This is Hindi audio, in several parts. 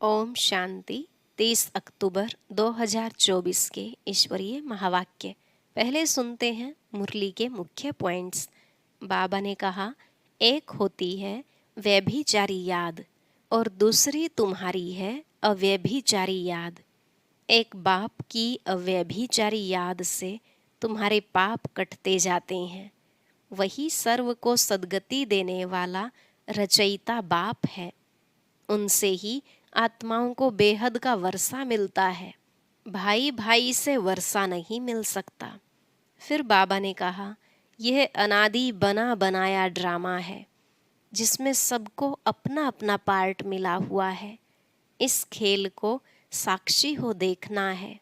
ओम शांति। 30 अक्टूबर 2024 के ईश्वरीय महावाक्य। पहले सुनते हैं मुरली के मुख्य पॉइंट्स। बाबा ने कहा, एक होती है व्यभिचारी याद और दूसरी तुम्हारी है अव्यभिचारी याद। एक बाप की अव्यभिचारी याद से तुम्हारे पाप कटते जाते हैं। वही सर्व को सद्गति देने वाला रचयिता बाप है। उनसे ही आत्माओं को बेहद का वर्षा मिलता है। भाई भाई से वर्षा नहीं मिल सकता। फिर बाबा ने कहा, यह अनादि बना बनाया ड्रामा है जिसमें सबको अपना अपना पार्ट मिला हुआ है। इस खेल को साक्षी हो देखना है।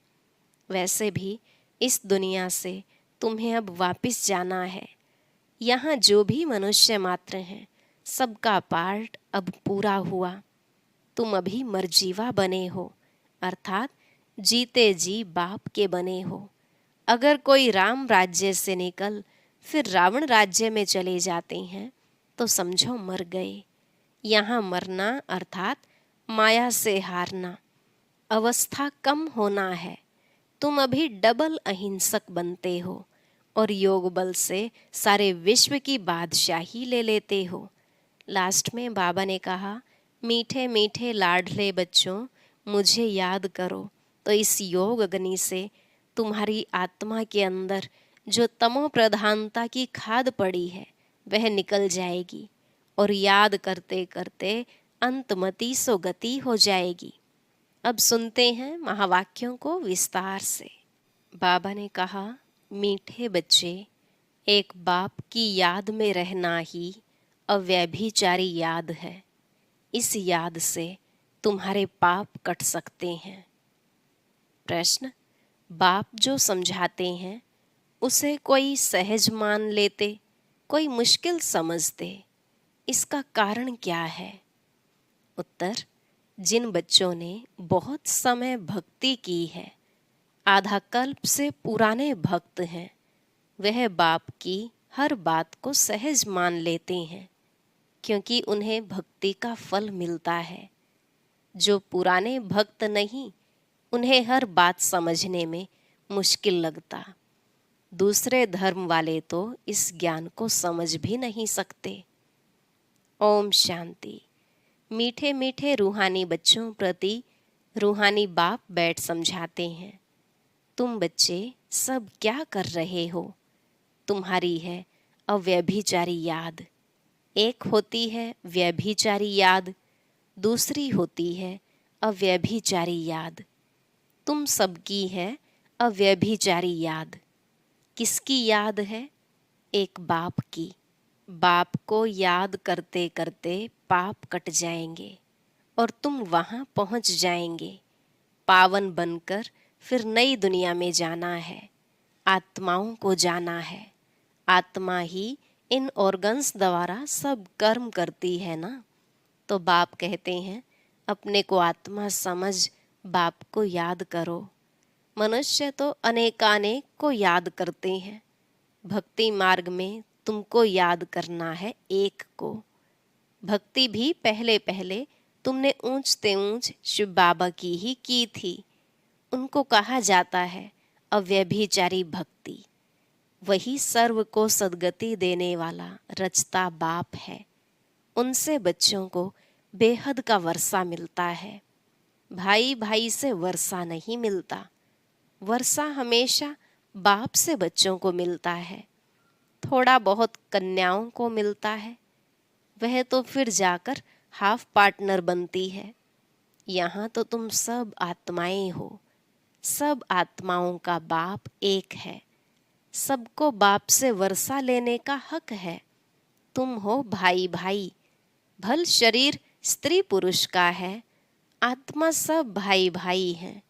वैसे भी इस दुनिया से तुम्हें अब वापस जाना है। यहाँ जो भी मनुष्य मात्र हैं, सबका पार्ट अब पूरा हुआ। तुम अभी मरजीवा बने हो, अर्थात जीते जी बाप के बने हो। अगर कोई राम राज्य से निकल फिर रावण राज्य में चले जाते हैं तो समझो मर गए। यहाँ मरना अर्थात माया से हारना, अवस्था कम होना है। तुम अभी डबल अहिंसक बनते हो और योग बल से सारे विश्व की बादशाही ले लेते हो। लास्ट में बाबा ने कहा, मीठे मीठे लाडले बच्चों, मुझे याद करो तो इस योग अग्नि से तुम्हारी आत्मा के अंदर जो तमो प्रधानता की खाद पड़ी है वह निकल जाएगी और याद करते करते अंतमति सो गति हो जाएगी। अब सुनते हैं महावाक्यों को विस्तार से। बाबा ने कहा, मीठे बच्चे, एक बाप की याद में रहना ही अव्यभिचारी याद है। इस याद से तुम्हारे पाप कट सकते हैं। प्रश्न, बाप जो समझाते हैं उसे कोई सहज मान लेते, कोई मुश्किल समझते, इसका कारण क्या है? उत्तर, जिन बच्चों ने बहुत समय भक्ति की है, आधा कल्प से पुराने भक्त हैं, वह बाप की हर बात को सहज मान लेते हैं क्योंकि उन्हें भक्ति का फल मिलता है। जो पुराने भक्त नहीं, उन्हें हर बात समझने में मुश्किल लगता। दूसरे धर्म वाले तो इस ज्ञान को समझ भी नहीं सकते। ओम शांति। मीठे मीठे रूहानी बच्चों प्रति रूहानी बाप बैठ समझाते हैं, तुम बच्चे सब क्या कर रहे हो? तुम्हारी है अव्यभिचारी याद। एक होती है व्यभिचारी याद, दूसरी होती है अव्यभिचारी याद। तुम सबकी है अव्यभिचारी याद। किसकी याद है? एक बाप की। बाप को याद करते करते पाप कट जाएंगे और तुम वहाँ पहुँच जाएंगे। पावन बनकर फिर नई दुनिया में जाना है। आत्माओं को जाना है। आत्मा ही इन ऑर्गन्स द्वारा सब कर्म करती है ना। तो बाप कहते हैं, अपने को आत्मा समझ बाप को याद करो। मनुष्य तो अनेकानेक को याद करते हैं। भक्ति मार्ग में तुमको याद करना है एक को। भक्ति भी पहले पहले तुमने ऊंचते ऊंच शिव बाबा की ही की थी। उनको कहा जाता है अव्यभिचारी भक्ति। वही सर्व को सद्गति देने वाला रचता बाप है। उनसे बच्चों को बेहद का वर्षा मिलता है। भाई भाई से वर्षा नहीं मिलता। वर्षा हमेशा बाप से बच्चों को मिलता है। थोड़ा बहुत कन्याओं को मिलता है, वह तो फिर जाकर हाफ पार्टनर बनती है। यहाँ तो तुम सब आत्माएं हो। सब आत्माओं का बाप एक है। सबको बाप से वर्षा लेने का हक है। तुम हो भाई भाई। भल शरीर स्त्री पुरुष का है, आत्मा सब भाई भाई हैं।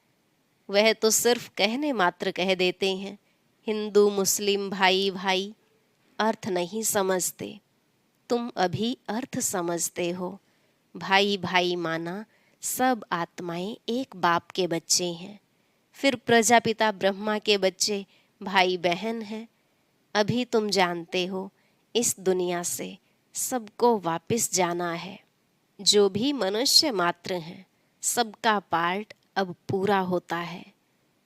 वह तो सिर्फ कहने मात्र कह देते हैं, हिंदू मुस्लिम भाई भाई, अर्थ नहीं समझते। तुम अभी अर्थ समझते हो। भाई भाई माना सब आत्माएं एक बाप के बच्चे हैं। फिर प्रजापिता ब्रह्मा के बच्चे भाई बहन हैं। अभी तुम जानते हो इस दुनिया से सबको वापस जाना है। जो भी मनुष्य मात्र हैं सबका पार्ट अब पूरा होता है।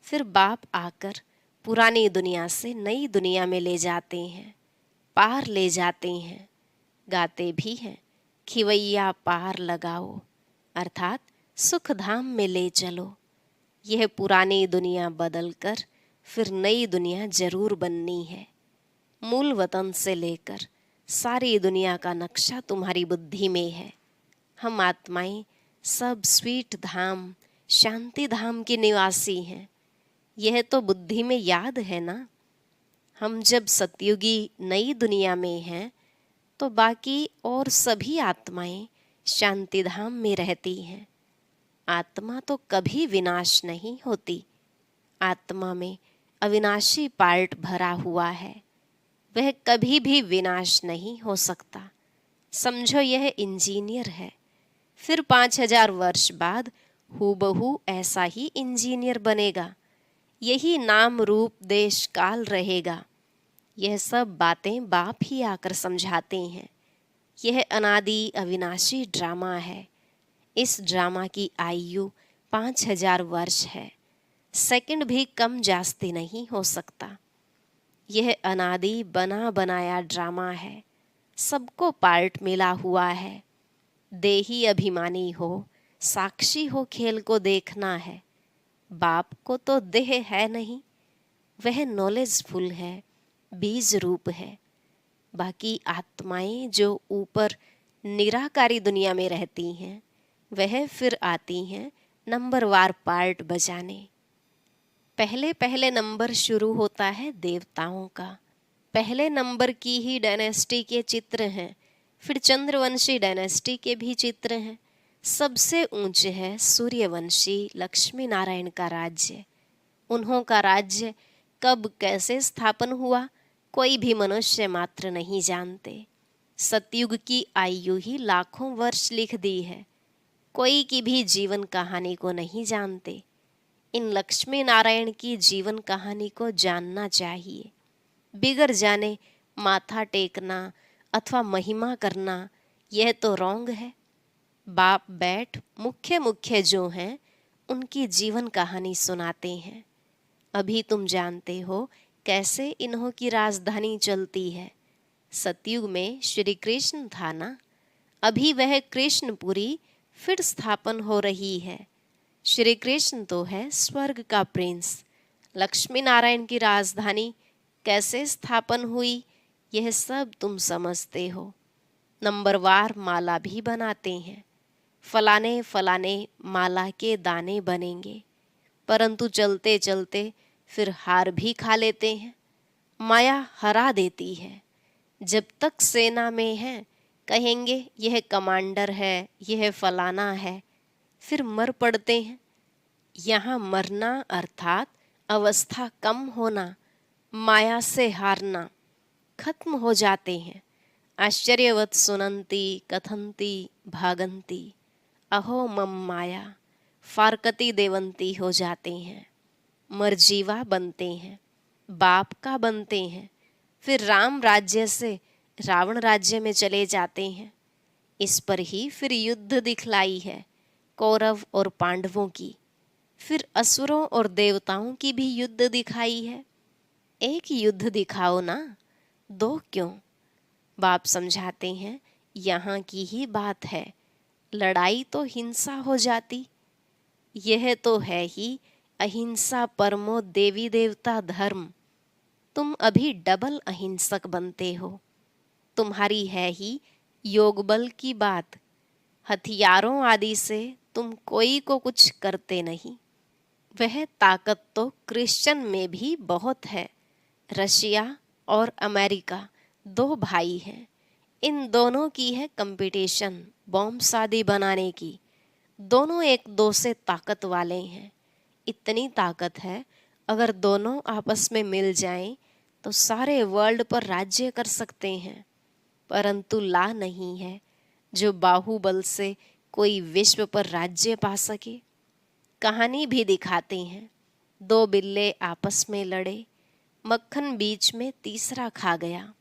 फिर बाप आकर पुरानी दुनिया से नई दुनिया में ले जाते हैं, पार ले जाते हैं। गाते भी हैं, खिवैया पार लगाओ, अर्थात सुख धाम में ले चलो। यह पुरानी दुनिया बदलकर फिर नई दुनिया जरूर बननी है। मूल वतन से लेकर सारी दुनिया का नक्शा तुम्हारी बुद्धि में है। हम आत्माएं सब स्वीट धाम, शांति धाम के निवासी हैं। यह तो बुद्धि में याद है ना। हम जब सतयुगी नई दुनिया में हैं तो बाकी और सभी आत्माएं शांति धाम में रहती हैं। आत्मा तो कभी विनाश नहीं होती। आत्मा में अविनाशी पार्ट भरा हुआ है, वह कभी भी विनाश नहीं हो सकता। समझो यह इंजीनियर है, फिर 5000 वर्ष बाद हूबहू ऐसा ही इंजीनियर बनेगा। यही नाम रूप देश काल रहेगा। यह सब बातें बाप ही आकर समझाते हैं। यह अनादि अविनाशी ड्रामा है। इस ड्रामा की आयु 5000 वर्ष है। सेकंड भी कम जास्ती नहीं हो सकता। यह अनादि बना बनाया ड्रामा है। सबको पार्ट मिला हुआ है। देही अभिमानी हो, साक्षी हो, खेल को देखना है। बाप को तो देह है नहीं, वह नॉलेजफुल है, बीज रूप है। बाकी आत्माएं जो ऊपर निराकारी दुनिया में रहती हैं, वह फिर आती हैं नंबरवार पार्ट बजाने। पहले पहले नंबर शुरू होता है देवताओं का। पहले नंबर की ही डायनेस्टी के चित्र हैं, फिर चंद्रवंशी डायनेस्टी के भी चित्र हैं। सबसे ऊंचे है सूर्यवंशी लक्ष्मी नारायण का राज्य। उन्हों का राज्य कब कैसे स्थापन हुआ कोई भी मनुष्य मात्र नहीं जानते। सतयुग की आयु ही लाखों वर्ष लिख दी है। कोई की भी जीवन कहानी को नहीं जानते। इन लक्ष्मी नारायण की जीवन कहानी को जानना चाहिए। बिगर जाने माथा टेकना अथवा महिमा करना यह तो रॉन्ग है। बाप बैठ मुख्य मुख्य जो हैं उनकी जीवन कहानी सुनाते हैं। अभी तुम जानते हो कैसे इन्हों की राजधानी चलती है। सतयुग में श्री कृष्ण था ना, अभी वह कृष्णपुरी फिर स्थापन हो रही है। श्री कृष्ण तो है स्वर्ग का प्रिंस। लक्ष्मी नारायण की राजधानी कैसे स्थापन हुई यह सब तुम समझते हो। नंबरवार माला भी बनाते हैं। फलाने फलाने माला के दाने बनेंगे, परंतु चलते चलते फिर हार भी खा लेते हैं। माया हरा देती है। जब तक सेना में है कहेंगे यह कमांडर है, यह फलाना है, फिर मर पड़ते हैं। यहाँ मरना अर्थात अवस्था कम होना, माया से हारना, खत्म हो जाते हैं। आश्चर्यवत सुनंती कथंती भागंती अहो मम माया, फारकती देवंती हो जाते हैं। मरजीवा बनते हैं, बाप का बनते हैं, फिर राम राज्य से रावण राज्य में चले जाते हैं। इस पर ही फिर युद्ध दिखलाई है कौरव और पांडवों की। फिर असुरों और देवताओं की भी युद्ध दिखाई है। एक युद्ध दिखाओ ना, दो क्यों। बाप समझाते हैं यहाँ की ही बात है। लड़ाई तो हिंसा हो जाती। यह तो है ही अहिंसा परमो देवी देवता धर्म। तुम अभी डबल अहिंसक बनते हो। तुम्हारी है ही योग बल की बात। हथियारों आदि से तुम कोई को कुछ करते नहीं। वह ताकत तो क्रिश्चियन में भी बहुत है। रशिया और अमेरिका दो भाई हैं। इन दोनों की है कंपटीशन बॉम्ब शादी बनाने की। दोनों एक दो से ताकत वाले हैं। इतनी ताकत है अगर दोनों आपस में मिल जाएं तो सारे वर्ल्ड पर राज्य कर सकते हैं। परंतु ला नहीं है जो बाहुबल से कोई विश्व पर राज्य पा सके। कहानी भी दिखाते हैं, दो बिल्ले आपस में लड़े, मक्खन बीच में तीसरा खा गया।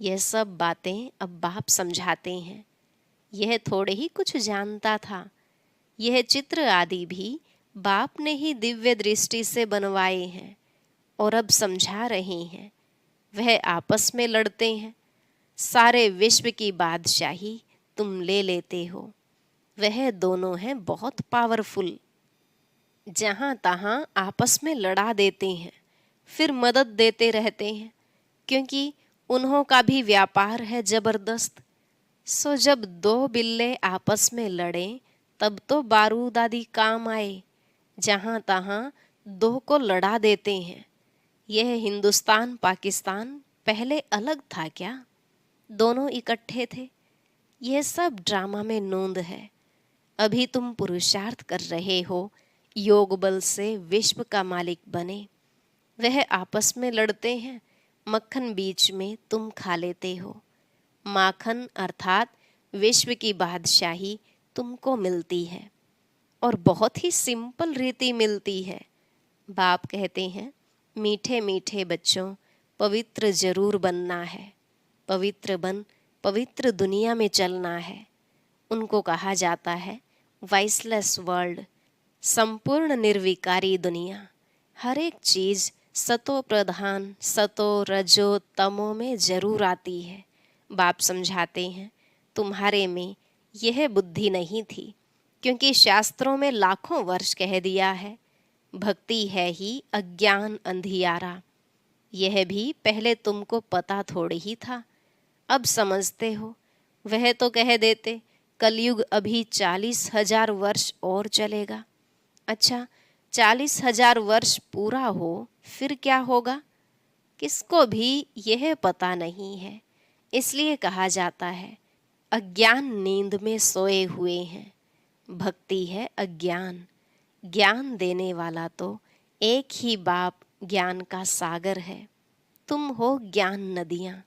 यह सब बातें अब बाप समझाते हैं। यह थोड़े ही कुछ जानता था। यह चित्र आदि भी बाप ने ही दिव्य दृष्टि से बनवाए हैं और अब समझा रहे हैं। वह आपस में लड़ते हैं। सारे विश्व की बादशाही तुम ले लेते हो। वह दोनों हैं बहुत पावरफुल। जहाँ तहाँ आपस में लड़ा देते हैं, फिर मदद देते रहते हैं, क्योंकि उन्हों का भी व्यापार है जबरदस्त। सो जब दो बिल्ले आपस में लड़ें तब तो बारूद आदि काम आए। जहाँ तहाँ दो को लड़ा देते हैं। यह हिंदुस्तान पाकिस्तान पहले अलग था क्या? दोनों इकट्ठे थे। यह सब ड्रामा में नोंद है। अभी तुम पुरुषार्थ कर रहे हो योग बल से विश्व का मालिक बने। वह आपस में लड़ते हैं, मक्खन बीच में तुम खा लेते हो। माखन अर्थात विश्व की बादशाही तुमको मिलती है और बहुत ही सिंपल रीति मिलती है। बाप कहते हैं, मीठे मीठे बच्चों, पवित्र जरूर बनना है। पवित्र बन पवित्र दुनिया में चलना है। उनको कहा जाता है वाइसलेस वर्ल्ड, संपूर्ण निर्विकारी दुनिया। हर एक चीज सतो प्रधान, सतो रजो तमो में जरूर आती है। बाप समझाते हैं, तुम्हारे में यह बुद्धि नहीं थी, क्योंकि शास्त्रों में लाखों वर्ष कह दिया है, भक्ति है ही अज्ञान अंधियारा। यह भी पहले तुमको पता थोड़ी ही था, अब समझते हो। वह तो कह देते कलयुग अभी 40,000 वर्ष और चलेगा। अच्छा, 40,000 वर्ष पूरा हो फिर क्या होगा, किसको भी यह पता नहीं है। इसलिए कहा जाता है अज्ञान नींद में सोए हुए हैं। भक्ति है अज्ञान। ज्ञान देने वाला तो एक ही बाप ज्ञान का सागर है। तुम हो ज्ञान नदियाँ।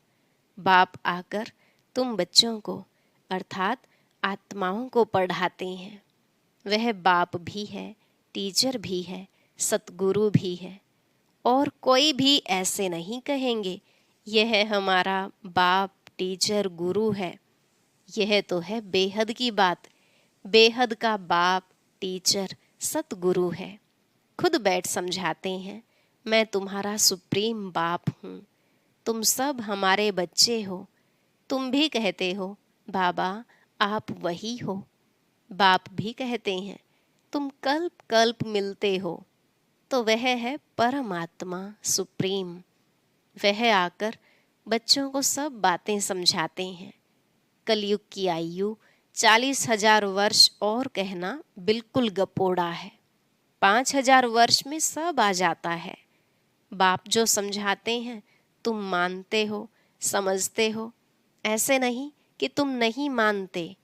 बाप आकर तुम बच्चों को अर्थात आत्माओं को पढ़ाते हैं। वह बाप भी है, टीचर भी है, सतगुरु भी है। और कोई भी ऐसे नहीं कहेंगे यह हमारा बाप टीचर गुरु है। यह तो है बेहद की बात। बेहद का बाप टीचर सतगुरु है। खुद बैठ समझाते हैं, मैं तुम्हारा सुप्रीम बाप हूँ। तुम सब हमारे बच्चे हो। तुम भी कहते हो बाबा आप वही हो। बाप भी कहते हैं तुम कल्प कल्प मिलते हो। तो वह है परमात्मा सुप्रीम। वह आकर बच्चों को सब बातें समझाते हैं। कलयुग की आयु 40,000 वर्ष और कहना बिल्कुल गपोड़ा है। 5,000 वर्ष में सब आ जाता है। बाप जो समझाते हैं तुम मानते हो, समझते हो। ऐसे नहीं कि तुम नहीं मानते।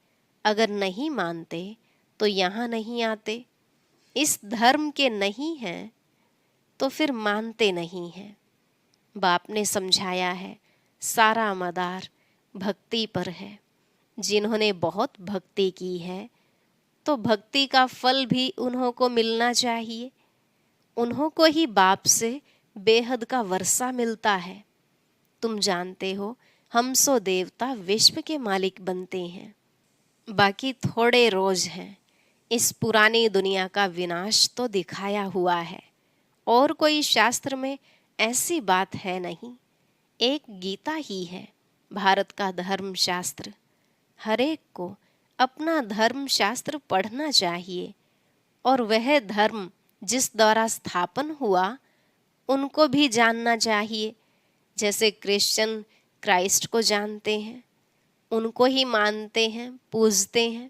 अगर नहीं मानते तो यहाँ नहीं आते। इस धर्म के नहीं हैं तो फिर मानते नहीं हैं। बाप ने समझाया है सारा मदार भक्ति पर है। जिन्होंने बहुत भक्ति की है तो भक्ति का फल भी उन्हों को मिलना चाहिए। उन्हों को ही बाप से बेहद का वर्षा मिलता है। तुम जानते हो हम सो देवता विश्व के मालिक बनते हैं। बाकी थोड़े रोज हैं। इस पुरानी दुनिया का विनाश तो दिखाया हुआ है और कोई शास्त्र में ऐसी बात है नहीं। एक गीता ही है भारत का धर्म शास्त्र। हरेक को अपना धर्म शास्त्र पढ़ना चाहिए और वह धर्म जिस द्वारा स्थापन हुआ उनको भी जानना चाहिए। जैसे क्रिश्चियन क्राइस्ट को जानते हैं, उनको ही मानते हैं, पूजते हैं।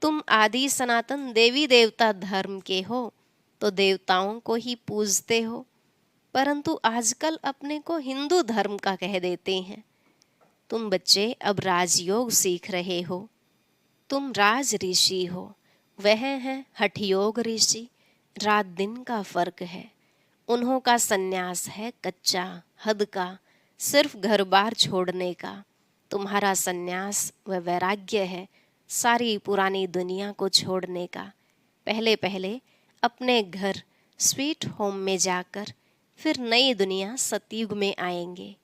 तुम आदि सनातन देवी देवता धर्म के हो तो देवताओं को ही पूजते हो, परंतु आजकल अपने को हिंदू धर्म का कह देते हैं। तुम बच्चे अब राजयोग सीख रहे हो। तुम राज ऋषि हो, वह है हठयोग ऋषि। रात दिन का फर्क है। उन्हों का सन्यास है कच्चा हद का, सिर्फ घर बार छोड़ने का। तुम्हारा सन्यास व वैराग्य है सारी पुरानी दुनिया को छोड़ने का। पहले पहले अपने घर स्वीट होम में जाकर फिर नई दुनिया सतयुग में आएंगे।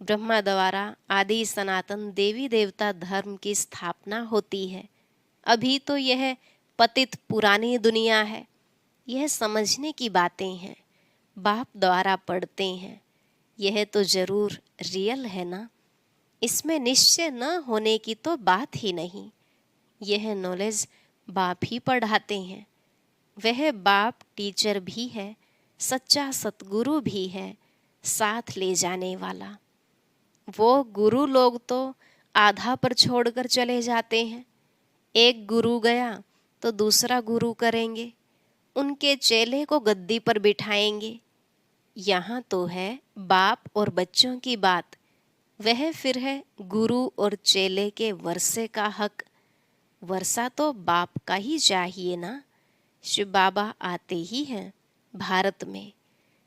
ब्रह्मा द्वारा आदि सनातन देवी देवता धर्म की स्थापना होती है। अभी तो यह पतित पुरानी दुनिया है। यह समझने की बातें हैं, बाप द्वारा पढ़ते हैं। यह तो जरूर रियल है ना, इसमें निश्चय न होने की तो बात ही नहीं। यह नॉलेज बाप ही पढ़ाते हैं। वह बाप टीचर भी है, सच्चा सतगुरु भी है, साथ ले जाने वाला। वो गुरु लोग तो आधा पर छोड़कर चले जाते हैं। एक गुरु गया तो दूसरा गुरु करेंगे, उनके चेले को गद्दी पर बिठाएंगे। यहाँ तो है बाप और बच्चों की बात, वह फिर है गुरु और चेले के वर्षे का हक। वर्षा तो बाप का ही चाहिए ना। शिव बाबा आते ही हैं भारत में,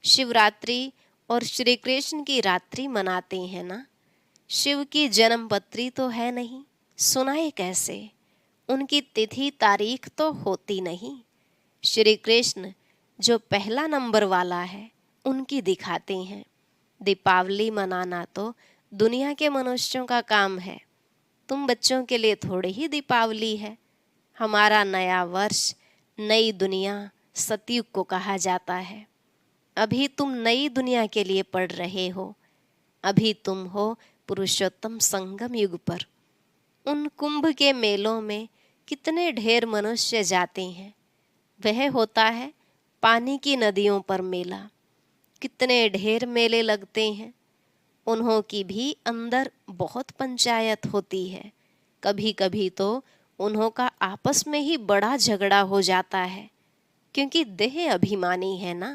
शिवरात्रि और श्री कृष्ण की रात्रि मनाते हैं ना। शिव की जन्मपत्री तो है नहीं, सुनाए कैसे, उनकी तिथि तारीख तो होती नहीं। श्री कृष्ण जो पहला नंबर वाला है उनकी दिखाते हैं। दीपावली मनाना तो दुनिया के मनुष्यों का काम है, तुम बच्चों के लिए थोड़ी ही दीपावली है। हमारा नया वर्ष, नई दुनिया सतयुग को कहा जाता है। अभी तुम नई दुनिया के लिए पढ़ रहे हो, अभी तुम हो पुरुषोत्तम संगम युग पर। उन कुंभ के मेलों में कितने ढेर मनुष्य जाते हैं, वह होता है पानी की नदियों पर मेला। कितने ढेर मेले लगते हैं, उन्हों की भी अंदर बहुत पंचायत होती है। कभी कभी तो उन्हों का आपस में ही बड़ा झगड़ा हो जाता है, क्योंकि देह अभिमानी है ना।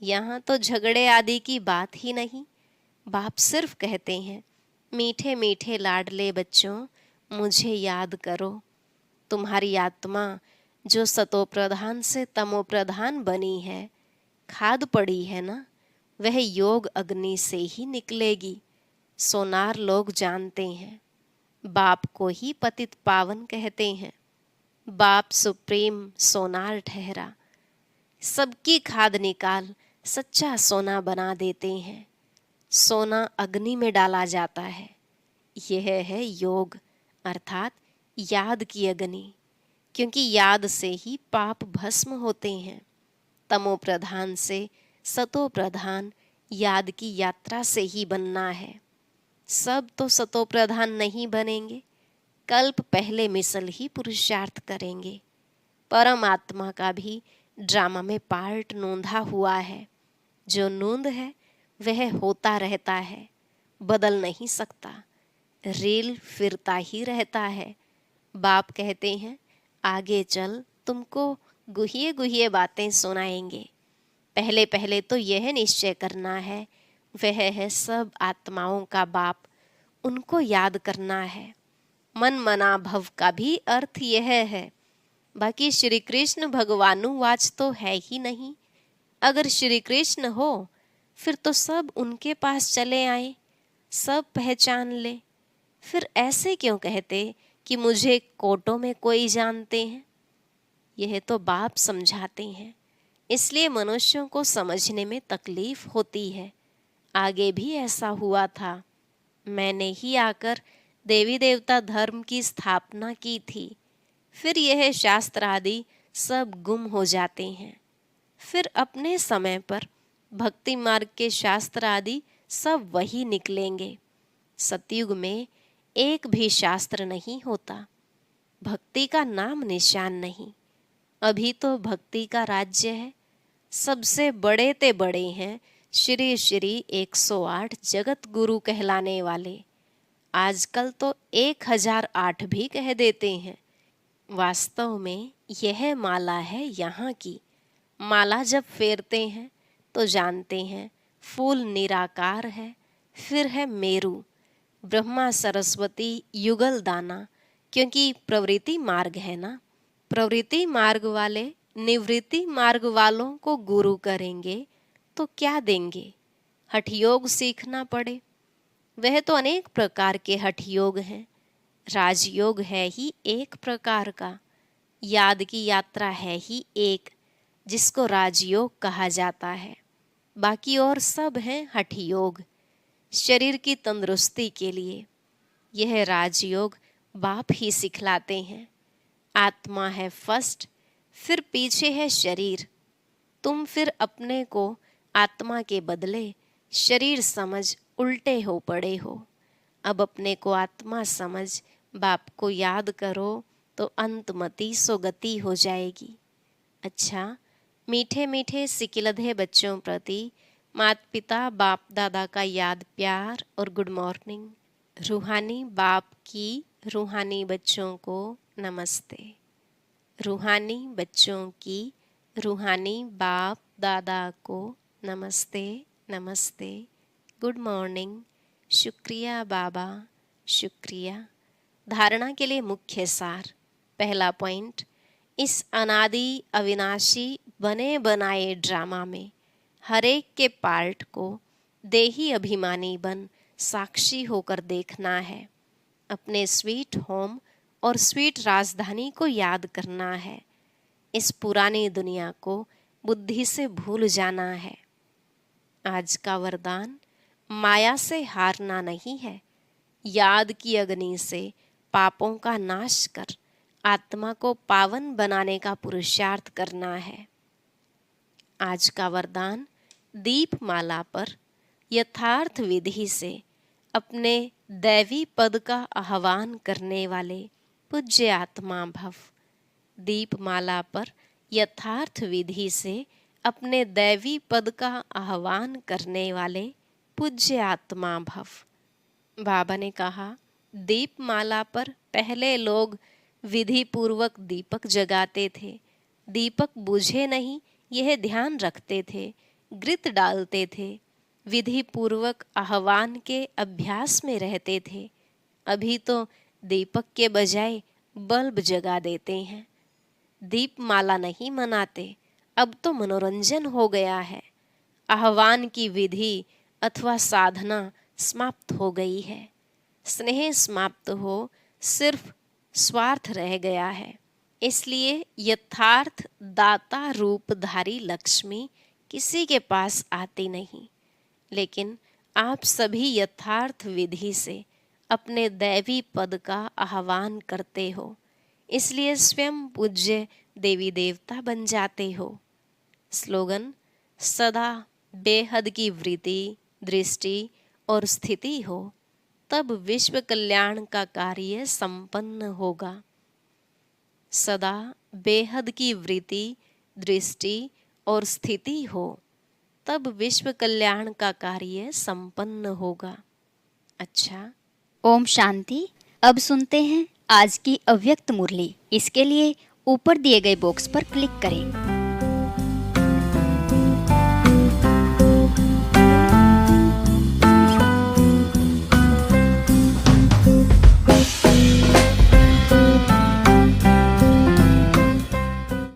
यहाँ तो झगड़े आदि की बात ही नहीं। बाप सिर्फ कहते हैं, मीठे मीठे लाडले बच्चों मुझे याद करो। तुम्हारी आत्मा जो सतो प्रधान से तमो प्रधान बनी है, खाद पड़ी है ना, वह योग अग्नि से ही निकलेगी। सोनार लोग जानते हैं, बाप को ही पतित पावन कहते हैं। बाप सुप्रीम सोनार ठहरा, सबकी खाद निकाल सच्चा सोना बना देते हैं। सोना अग्नि में डाला जाता है, यह है योग अर्थात याद की अग्नि, क्योंकि याद से ही पाप भस्म होते हैं। तमो प्रधान से सतो प्रधान याद की यात्रा से ही बनना है। सब तो सतो प्रधान नहीं बनेंगे, कल्प पहले मिसल ही पुरुषार्थ करेंगे। परमात्मा का भी ड्रामा में पार्ट नोंधा हुआ है। जो नूंद है वह होता रहता है, बदल नहीं सकता, रील फिरता ही रहता है। बाप कहते हैं, आगे चल तुमको गुहिए गुहिए बातें सुनाएंगे। पहले पहले तो यह निश्चय करना है, वह है सब आत्माओं का बाप, उनको याद करना है। मन मना भव का भी अर्थ यह है। बाकी श्री कृष्ण भगवानुवाच तो है ही नहीं। अगर श्री कृष्ण हो फिर तो सब उनके पास चले आए, सब पहचान ले। फिर ऐसे क्यों कहते कि मुझे कोटों में कोई जानते हैं। यह तो बाप समझाते हैं, इसलिए मनुष्यों को समझने में तकलीफ होती है। आगे भी ऐसा हुआ था, मैंने ही आकर देवी देवता धर्म की स्थापना की थी। फिर यह शास्त्र आदि सब गुम हो जाते हैं। फिर अपने समय पर भक्ति मार्ग के शास्त्र आदि सब वही निकलेंगे। सतयुग में एक भी शास्त्र नहीं होता, भक्ति का नाम निशान नहीं। अभी तो भक्ति का राज्य है। सबसे बड़े ते बड़े हैं श्री श्री 108 जगत गुरु कहलाने वाले। आजकल तो 1008 भी कह देते हैं। वास्तव में यह माला है यहाँ की। माला जब फेरते हैं तो जानते हैं फूल निराकार है, फिर है मेरु, ब्रह्मा सरस्वती युगल दाना, क्योंकि प्रवृत्ति मार्ग है ना। प्रवृत्ति मार्ग वाले निवृत्ति मार्ग वालों को गुरु करेंगे तो क्या देंगे। हठयोग सीखना पड़े, वह तो अनेक प्रकार के हठयोग हैं। राजयोग है ही एक प्रकार का, याद की यात्रा है ही एक, जिसको राजयोग कहा जाता है। बाकी और सब हैं हठयोग, शरीर की तंदुरुस्ती के लिए। यह राजयोग बाप ही सिखलाते हैं। आत्मा है फर्स्ट, फिर पीछे है शरीर। तुम फिर अपने को आत्मा के बदले शरीर समझ उल्टे हो पड़े हो। अब अपने को आत्मा समझ बाप को याद करो तो अंतमति सो गति हो जाएगी। अच्छा, मीठे मीठे सिकिलधे बच्चों प्रति माता पिता बाप दादा का याद प्यार और गुड मॉर्निंग। रूहानी बाप की रूहानी बच्चों को नमस्ते। रूहानी बच्चों की रूहानी बाप दादा को नमस्ते नमस्ते, गुड मॉर्निंग, शुक्रिया बाबा, शुक्रिया। धारणा के लिए मुख्य सार। पहला पॉइंट, इस अनादि अविनाशी बने बनाए ड्रामा में हर एक के पार्ट को देही अभिमानी बन साक्षी होकर देखना है। अपने स्वीट होम और स्वीट राजधानी को याद करना है। इस पुरानी दुनिया को बुद्धि से भूल जाना है। आज का वरदान, माया से हारना नहीं है, याद की अग्नि से पापों का नाश कर आत्मा को पावन बनाने का पुरुषार्थ करना है। आज का वरदान, दीपमाला पर यथार्थ विधि से अपने दैवी पद का आह्वान करने वाले पूज्य आत्मा भव। दीपमाला पर यथार्थ विधि से अपने दैवी पद का आह्वान करने वाले पूज्य आत्मा भव। बाबा ने कहा, दीपमाला पर पहले लोग विधि पूर्वक दीपक जगाते थे। दीपक बुझे नहीं यह ध्यान रखते थे, घृत डालते थे, विधि पूर्वक आह्वान के अभ्यास में रहते थे। अभी तो दीपक के बजाय बल्ब जगा देते हैं। दीपमाला नहीं मनाते, अब तो मनोरंजन हो गया है। आह्वान की विधि अथवा साधना समाप्त हो गई है। स्नेह समाप्त हो सिर्फ स्वार्थ रह गया है। इसलिए यथार्थ दाता रूपधारी लक्ष्मी किसी के पास आती नहीं, लेकिन आप सभी यथार्थ विधि से अपने दैवी पद का आह्वान करते हो, इसलिए स्वयं पूज्य देवी देवता बन जाते हो। स्लोगन, सदा बेहद की वृत्ति, दृष्टि और स्थिति हो, तब विश्व कल्याण का कार्य संपन्न होगा। सदा बेहद की वृत्ति, दृष्टि और स्थिति हो, तब विश्व कल्याण का कार्य संपन्न होगा। अच्छा, ओम शांति। अब सुनते हैं आज की अव्यक्त मुरली। इसके लिए ऊपर दिए गए बॉक्स पर क्लिक करें।